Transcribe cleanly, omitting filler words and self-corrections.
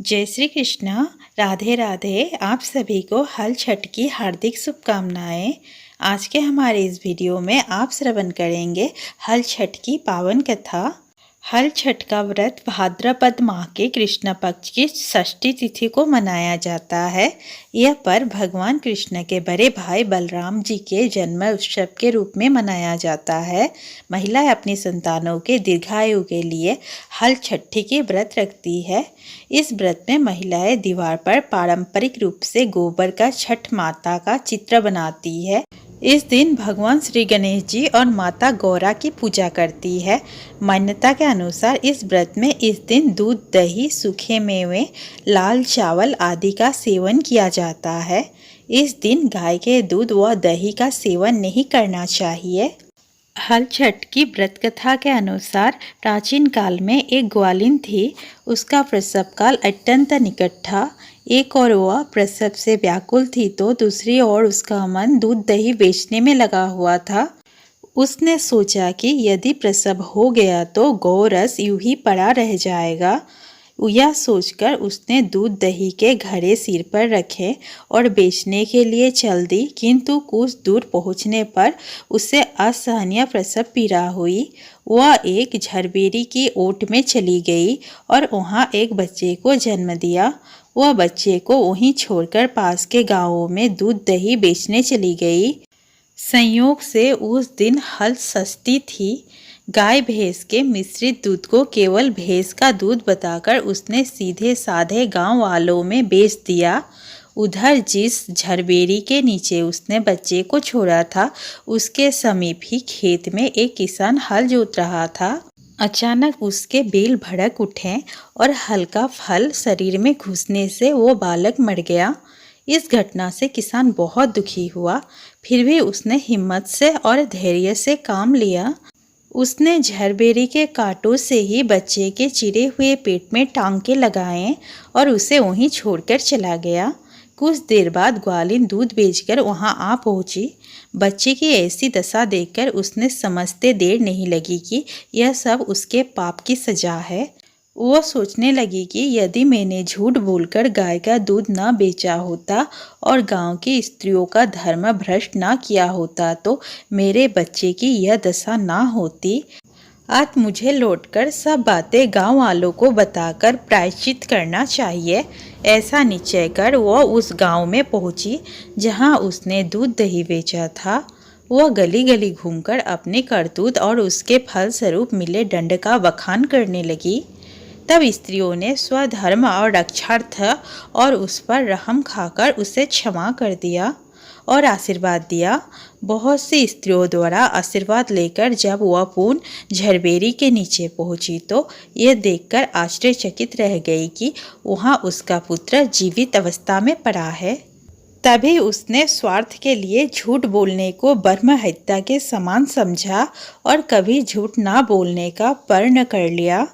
जय श्री कृष्ण। राधे राधे। आप सभी को हल छठ की हार्दिक शुभकामनाएं। आज के हमारे इस वीडियो में आप श्रवण करेंगे हल छठ की पावन कथा। हल छठ का व्रत भाद्रपद माह के कृष्ण पक्ष की षष्ठी तिथि को मनाया जाता है। यह पर्व भगवान कृष्ण के बड़े भाई बलराम जी के जन्म उत्सव के रूप में मनाया जाता है। महिलाएं अपनी संतानों के दीर्घायु के लिए हल छठी की व्रत रखती है। इस व्रत में महिलाएं दीवार पर पारंपरिक रूप से गोबर का छठ माता का चित्र बनाती है। इस दिन भगवान श्री गणेश जी और माता गौरा की पूजा करती है। मान्यता के अनुसार इस व्रत में इस दिन दूध, दही, सूखे मेवे, लाल चावल आदि का सेवन किया जाता है। इस दिन गाय के दूध व दही का सेवन नहीं करना चाहिए। हल छठ की व्रत कथा के अनुसार प्राचीन काल में एक ग्वालिन थी। उसका प्रसव काल अत्यंत निकट था। एक और वह प्रसव से व्याकुल थी तो दूसरी ओर उसका मन दूध दही बेचने में लगा हुआ था। उसने सोचा कि यदि प्रसव हो गया तो गौरस यूं ही पड़ा रह जाएगा। यह सोचकर उसने दूध दही के घड़े सिर पर रखे और बेचने के लिए चल दी, किंतु कुछ दूर पहुंचने पर उसे असहनीय प्रसव पीड़ा हुई। वह एक झरबेरी की ओट में चली गई और वहां एक बच्चे को जन्म दिया। वह बच्चे को वहीं छोड़कर पास के गांवों में दूध दही बेचने चली गई। संयोग से उस दिन हल षष्ठी थी। गाय भैंस के मिश्रित दूध को केवल भैंस का दूध बताकर उसने सीधे साधे गांव वालों में बेच दिया। उधर जिस झरबेरी के नीचे उसने बच्चे को छोड़ा था, उसके समीप ही खेत में एक किसान हल जोत रहा था। अचानक उसके बैल भड़क उठे और हल्का फल शरीर में घुसने से वो बालक मर गया। इस घटना से किसान बहुत दुखी हुआ, फिर भी उसने हिम्मत से और धैर्य से काम लिया। उसने झरबेरी के कांटों से ही बच्चे के चिरे हुए पेट में टांके लगाए और उसे वहीं छोड़कर चला गया। कुछ देर बाद ग्वालिन दूध बेचकर वहां आ पहुंची। बच्चे की ऐसी दशा देखकर उसने समझते देर नहीं लगी कि यह सब उसके पाप की सजा है। वो सोचने लगी कि यदि मैंने झूठ बोलकर गाय का दूध न बेचा होता और गांव की स्त्रियों का धर्म भ्रष्ट न किया होता तो मेरे बच्चे की यह दशा न होती। आज मुझे लौटकर सब बातें गांव वालों को बताकर प्रायश्चित करना चाहिए। ऐसा निश्चय कर वह उस गांव में पहुंची जहां उसने दूध दही बेचा था। वह गली गली घूमकर अपने करतूत और उसके फलस्वरूप मिले दंड का बखान करने लगी। तब स्त्रियों ने स्वधर्म और रक्षार्थ और उस पर रहम खाकर उसे क्षमा कर दिया और आशीर्वाद दिया। बहुत सी स्त्रियों द्वारा आशीर्वाद लेकर जब वह पुनः झरबेरी के नीचे पहुंची तो यह देखकर आश्चर्यचकित रह गई कि वहां उसका पुत्र जीवित अवस्था में पड़ा है। तभी उसने स्वार्थ के लिए झूठ बोलने को ब्रह्म हत्या के समान समझा और कभी झूठ ना बोलने का प्रण कर लिया।